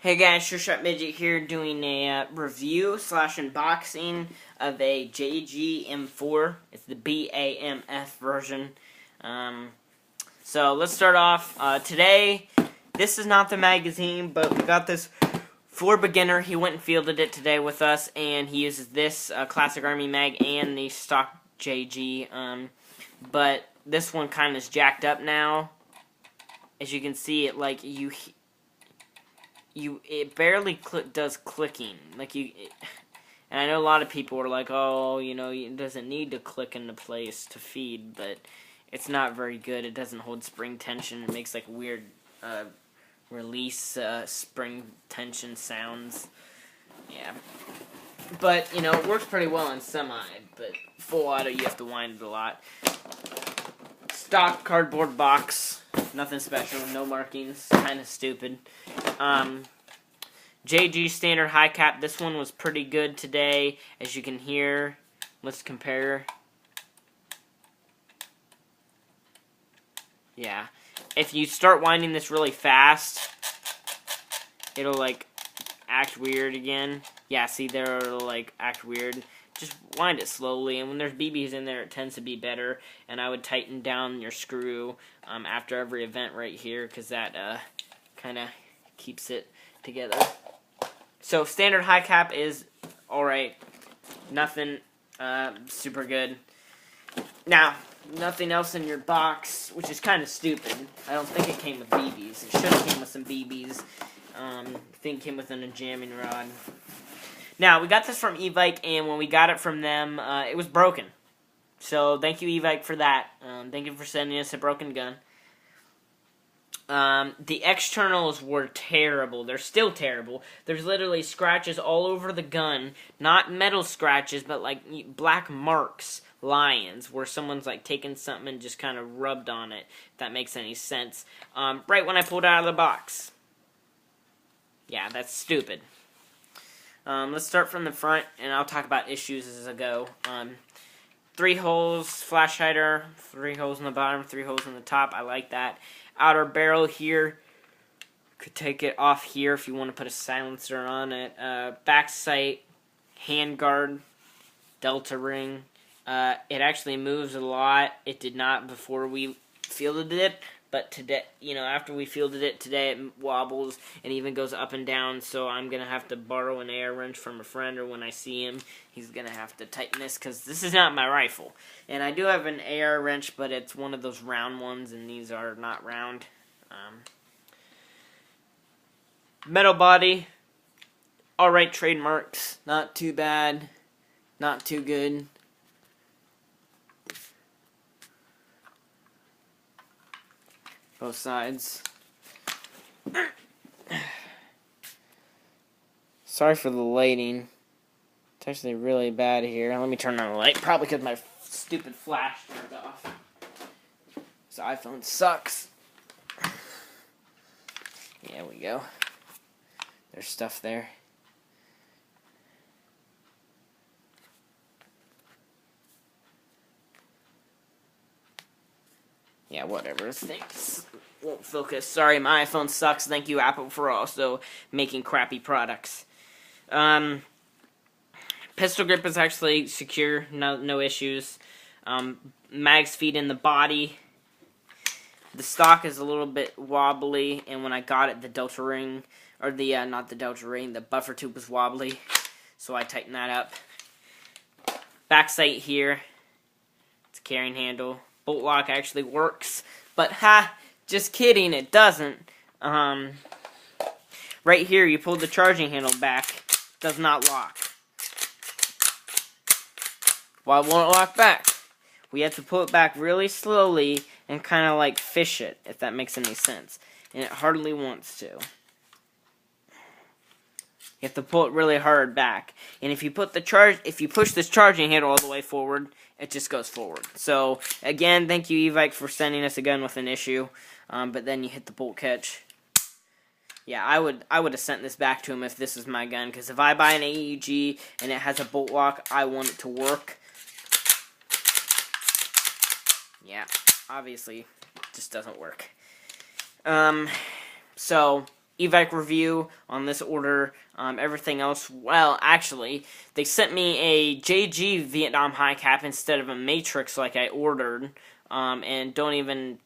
Hey guys, Sure Shot Midget here doing a review slash unboxing of a JG M4. It's the B.A.M.F version. So let's start off. Today, this is not the magazine, but we got this for beginner. He went and fielded it today with us, and he uses this Classic Army mag and the stock JG. But this one kind of is jacked up now. As you can see, it it barely does clicking. And I know a lot of people are like, oh, it doesn't need to click into place to feed, but it's not very good. It doesn't hold spring tension. It makes like weird release spring tension sounds. Yeah. But, it works pretty well in semi, but full auto you have to wind it a lot. Stock cardboard box. Nothing special, no markings, kind of stupid. JG standard high cap, this one was pretty good today, as you can hear. Let's compare. Yeah. If you start winding this really fast, it'll, act weird again. Yeah, see there, it'll, act weird. Just wind it slowly, and when there's BBs in there, it tends to be better. And I would tighten down your screw after every event right here, because that kind of keeps it together. So standard high cap is alright. Nothing super good. Now, nothing else in your box, which is kind of stupid. I don't think it came with BBs. It should have came with some BBs. I think it came with a jamming rod. Now, we got this from Evike, and when we got it from them, it was broken. So, thank you, Evike, for that. Thank you for sending us a broken gun. The externals were terrible. They're still terrible. There's literally scratches all over the gun. Not metal scratches, but, black marks, lines, where someone's, taken something and just kind of rubbed on it, if that makes any sense. Right when I pulled it out of the box. Yeah, that's stupid. Let's start from the front, and I'll talk about issues as I go. 3 holes, flash hider, 3 holes in the bottom, 3 holes in the top. I like that. Outer barrel here. Could take it off here if you want to put a silencer on it. Back sight, handguard, delta ring. It actually moves a lot. It did not before we fielded it. But today, after we fielded it today, it wobbles and even goes up and down. So I'm going to have to borrow an AR wrench from a friend, or when I see him, he's going to have to tighten this, because this is not my rifle. And I do have an AR wrench, but it's one of those round ones, and these are not round. Metal body. Alright trademarks. Not too bad. Not too good. Both sides. Sorry for the lighting. It's actually really bad here. Let me turn on the light. Probably because my stupid flash turned off. This iPhone sucks. There we go. There's stuff there. Yeah, whatever. Things won't focus. Sorry, my iPhone sucks. Thank you, Apple, for also making crappy products. Pistol grip is actually secure. No issues. Mags feed in the body. The stock is a little bit wobbly, and when I got it, the delta ring, or not the delta ring, the buffer tube was wobbly, so I tightened that up. Back sight here. It's a carrying handle. Bolt lock actually works, but just kidding, it doesn't. Right here, you pull the charging handle back, does not lock. Why won't it lock back? We have to pull it back really slowly and kind of fish it, if that makes any sense. And it hardly wants to. You have to pull it really hard back. And if you push this charging handle all the way forward, it just goes forward. So, again, thank you, Evike, for sending us a gun with an issue. But then you hit the bolt catch. Yeah, I would have sent this back to him if this was my gun, because if I buy an AEG and it has a bolt lock, I want it to work. Yeah, obviously, it just doesn't work. So, evac review on this order. Everything else, well, actually, they sent me a JG Vietnam high cap instead of a Matrix like I ordered. And don't even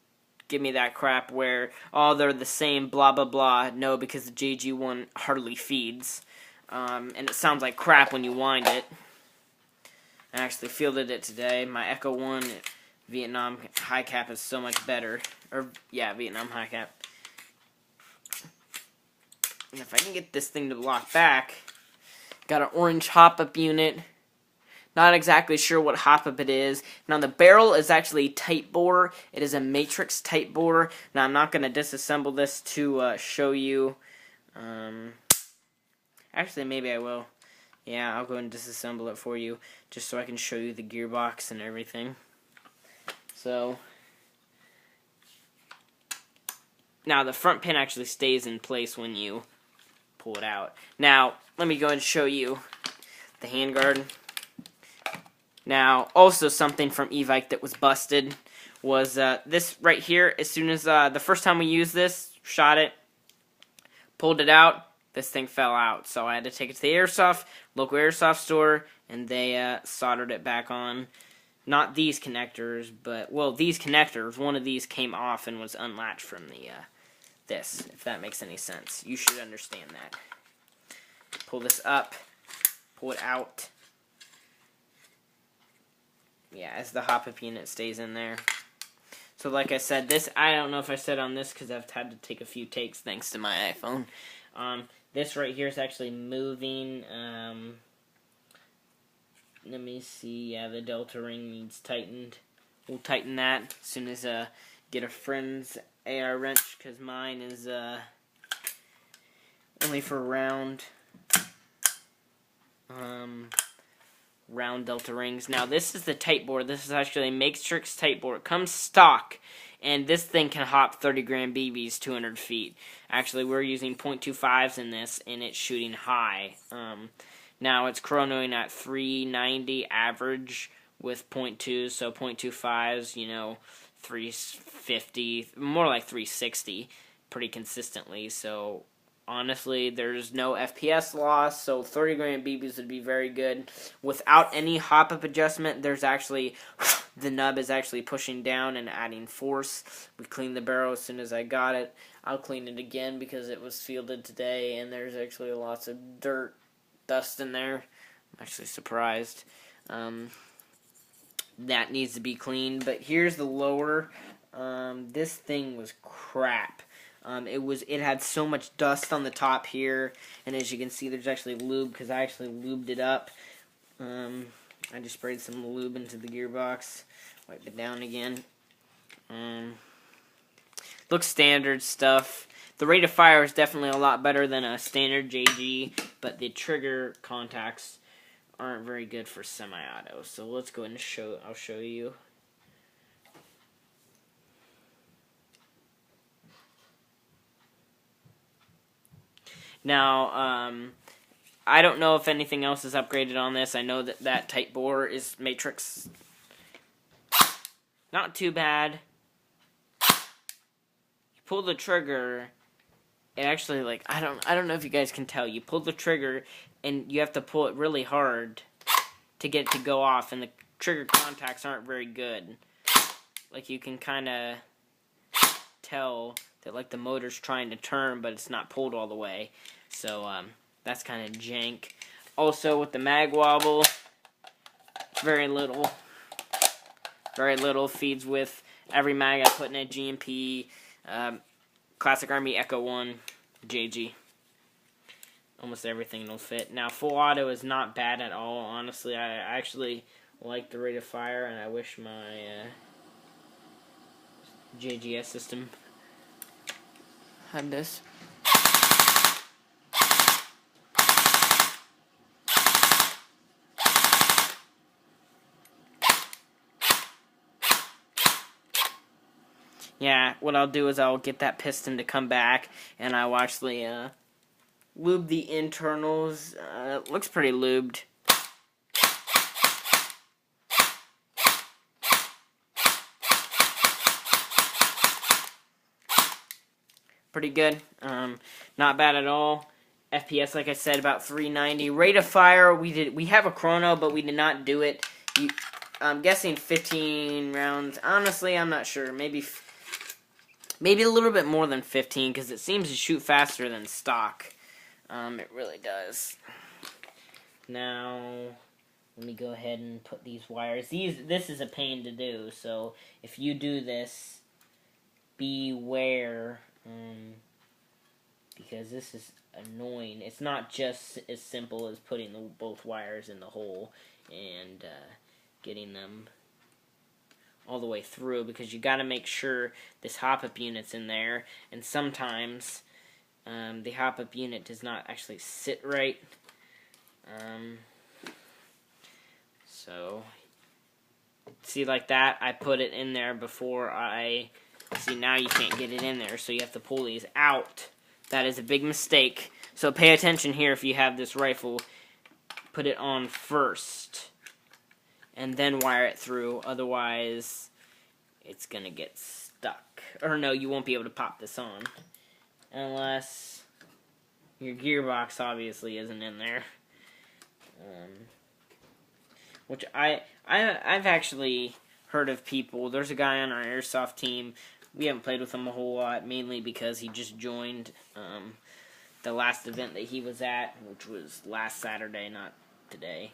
give me that crap where, oh, they're the same, blah, blah, blah. No, because the JG one hardly feeds. And it sounds like crap when you wind it. I actually fielded it today. My Echo 1 Vietnam high cap is so much better. Or, yeah, Vietnam high cap. And if I can get this thing to lock back, got an orange hop-up unit. Not exactly sure what hop-up it is. Now, the barrel is actually tight bore. It is a Matrix tight bore. Now, I'm not going to disassemble this to show you. Actually, maybe I will. Yeah, I'll go and disassemble it for you, just so I can show you the gearbox and everything. So, now the front pin actually stays in place when you pull it out. Now, let me go and show you the handguard. Now, also something from eVike that was busted was this right here. As soon as the first time we used this, shot it, pulled it out, this thing fell out. So I had to take it to the local airsoft store, and they soldered it back on. Not these connectors, but, well, these connectors, one of these came off and was unlatched from the this, if that makes any sense. You should understand that. Pull this up, pull it out. Yeah, as the hop-up unit stays in there. So like I said, this, I don't know if I said on this because I've had to take a few takes thanks to my iPhone. This right here is actually moving. Let me see. Yeah, the delta ring needs tightened. We'll tighten that as soon as get a friend's AR wrench, because mine is only for round delta rings. Now this is the tight bore. This is actually a Matrix tight bore. It comes stock, and this thing can hop 30 gram BBs 200 feet. Actually, we're using .25s in this, and it's shooting high. Now it's chronoing at 390 average with .2s, so .25s, you know, 350, more like 360, pretty consistently. So honestly, there's no FPS loss, so 30 gram BBs would be very good. Without any hop-up adjustment, there's actually, the nub is actually pushing down and adding force. We cleaned the barrel as soon as I got it. I'll clean it again because it was fielded today, and there's actually lots of dirt, dust in there. I'm actually surprised. That needs to be cleaned, but here's the lower. This thing was crap. It had so much dust on the top here, and as you can see, there's actually lube because I actually lubed it up. I just sprayed some lube into the gearbox, wiped it down again. Looks standard stuff. The rate of fire is definitely a lot better than a standard JG, but the trigger contacts aren't very good for semi-auto. So let's go ahead and I'll show you. Now, I don't know if anything else is upgraded on this. I know that that tight bore is Matrix. Not too bad. You pull the trigger, it actually, like, I don't know if you guys can tell. You pull the trigger, and you have to pull it really hard to get it to go off, and the trigger contacts aren't very good. Like, you can kind of tell that, like, the motor's trying to turn, but it's not pulled all the way. So, that's kind of jank. Also, with the mag wobble, very little feeds with every mag I put in a GMP, Classic Army Echo 1 JG. Almost everything will fit. Now, full auto is not bad at all. Honestly, I actually like the rate of fire, and I wish my JGS system had this. Yeah, what I'll do is I'll get that piston to come back, and I will actually lube the internals. It looks pretty lubed. pretty good. Not bad at all. FPS, like I said, about 390. Rate of fire, we have a chrono, but we did not do it. I'm guessing 15 rounds. Honestly, I'm not sure. Maybe a little bit more than 15, because it seems to shoot faster than stock. It really does. Now, let me go ahead and put these wires. This is a pain to do, so if you do this, beware, because this is annoying. It's not just as simple as putting both wires in the hole and getting them all the way through, because you got to make sure this hop-up unit's in there, and sometimes the hop-up unit does not actually sit right. So, see, like that, I put it in there before see, now you can't get it in there, so you have to pull these out. That is a big mistake. So pay attention here if you have this rifle. Put it on first, and then wire it through, otherwise it's gonna get stuck. Or no, you won't be able to pop this on, unless your gearbox obviously isn't in there. Which I've actually heard of people. There's a guy on our airsoft team. We haven't played with him a whole lot, mainly because he just joined the last event that he was at, which was last Saturday, not today.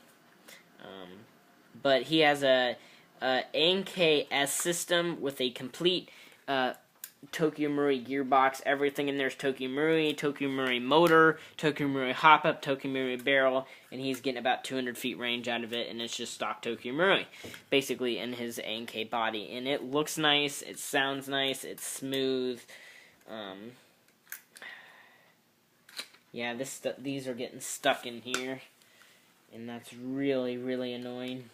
But he has a NKS system with a complete Tokyo Marui gearbox. Everything in there is Tokyo Marui motor, Tokyo Marui hop-up, Tokyo Marui barrel, and he's getting about 200 feet range out of it, and it's just stock Tokyo Marui, basically, in his A&K body. And it looks nice, it sounds nice, it's smooth. Yeah, these are getting stuck in here, and that's really, really annoying.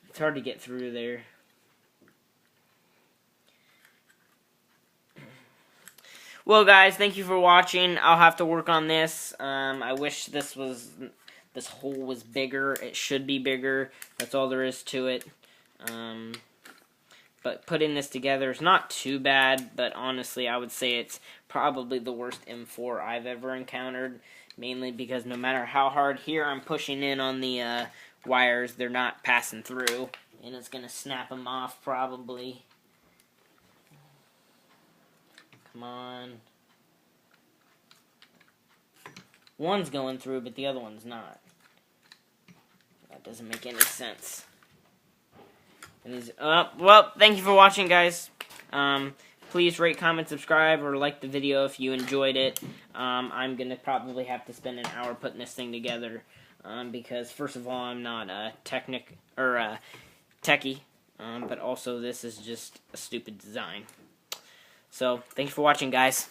It's hard to get through there. Well, guys, thank you for watching. I'll have to work on this. I wish this hole was bigger. It should be bigger. That's all there is to it. But putting this together is not too bad, but honestly, I would say it's probably the worst M4 I've ever encountered, mainly because no matter how hard here I'm pushing in on the wires, they're not passing through, and it's going to snap them off probably. Come on. One's going through, but the other one's not. That doesn't make any sense. And well, thank you for watching, guys. Please rate, comment, subscribe, or like the video if you enjoyed it. I'm going to probably have to spend an hour putting this thing together, because, first of all, I'm not a techie, but also this is just a stupid design. So, thanks for watching, guys.